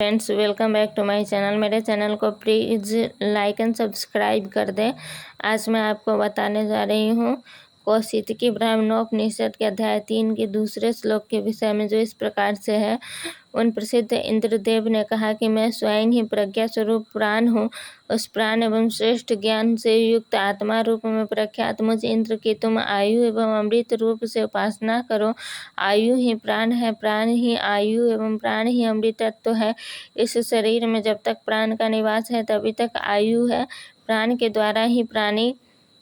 Friends, welcome back to my channel. मेरे channel को please like and subscribe कर दें। आज मैं आपको बताने जा रही हूँ कौशितकी ब्राह्मणोपनिषद के अध्याय 3 के दूसरे श्लोक के विषय में, जो इस प्रकार से है। उन प्रसिद्ध इंद्रदेव ने कहा कि मैं स्वयं ही प्रज्ञा स्वरूप प्राण हूँ। उस प्राण एवं श्रेष्ठ ज्ञान से युक्त आत्मा रूप में प्रख्यात मुझ इंद्र की तुम आयु एवं अमृत रूप से उपासना करो। आयु ही प्राण है, प्राण ही आयु एवं प्राण ही अमृतत्व है। इस शरीर में जब तक प्राण का निवास है तभी तक आयु है। प्राण के द्वारा ही प्राणी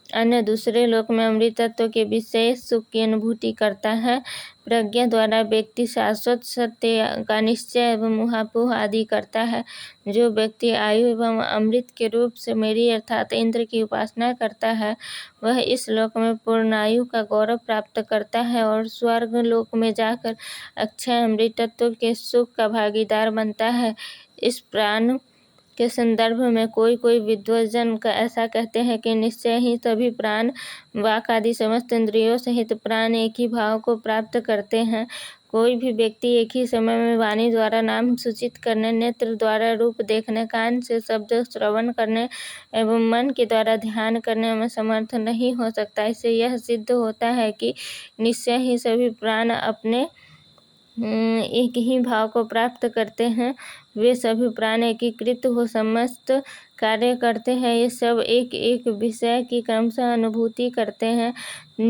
अन्य दूसरे लोक में अमृतत्व के विशेष सुख की अनुभूति करता है। प्रज्ञा द्वारा व्यक्ति शाश्वत सत्य का निश्चय एवं ऊहापोह आदि करता है। जो व्यक्ति आयु एवं अमृत के रूप से मेरी अर्थात इंद्र की उपासना करता है, वह इस लोक में पूर्णायु का गौरव प्राप्त करता है और स्वर्ग लोक में जाकर अक्षय अमृतत्व के सुख का भागीदार बनता है। इस प्राण के संदर्भ में कोई विद्वज्जन ऐसा कहते हैं कि निश्चय ही सभी प्राण, वाक आदि समस्त इंद्रियों सहित प्राण एक ही भाव को प्राप्त करते हैं। कोई भी व्यक्ति एक ही समय में वाणी द्वारा नाम सूचित करने, नेत्र द्वारा रूप देखने, कान से शब्द श्रवण करने एवं मन के द्वारा ध्यान करने में समर्थ नहीं हो सकता। इससे यह सिद्ध होता है कि निश्चय ही सभी प्राण अपने एक ही भाव को प्राप्त करते हैं। वे सभी प्राण एकीकृत हो समस्त कार्य करते हैं। ये सब एक एक विषय की क्रमशः अनुभूति करते हैं।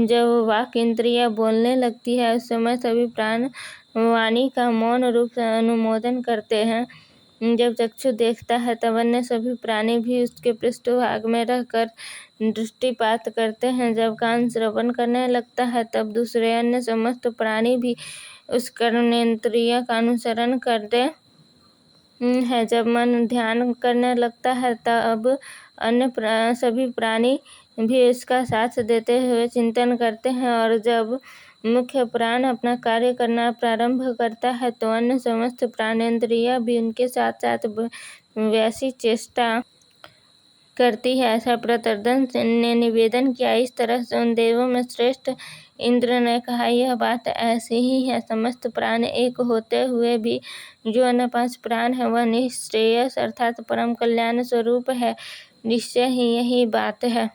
जब वाक इंद्रियां बोलने लगती है, उस समय सभी प्राण वाणी का मौन रूप से अनुमोदन करते हैं। जब चक्षु देखता है तब अन्य सभी प्राणी भी उसके पृष्ठभाग में रहकर दृष्टिपात करते हैं। जब कान श्रवण करने लगता है तब दूसरे अन्य समस्त प्राणी भी उस कर्मेंद्रिय का अनुसरण करते हैं। जब मन ध्यान करने लगता है तब अन्य सभी प्राणी भी इसका साथ देते हुए चिंतन करते हैं, और जब मुख्य प्राण अपना कार्य करना प्रारंभ करता है तो अन्य समस्त प्राणेंद्रियां भी उनके साथ साथ वैसी चेष्टा करती है। ऐसा प्रतरदन ने निवेदन किया। इस तरह से उन देवों में श्रेष्ठ इंद्र ने कहा, यह बात ऐसी ही है। समस्त प्राण एक होते हुए भी जो अन्य 5 प्राण है वह निःश्रेयस अर्थात परम कल्याण स्वरूप है। निश्चय ही यही बात है।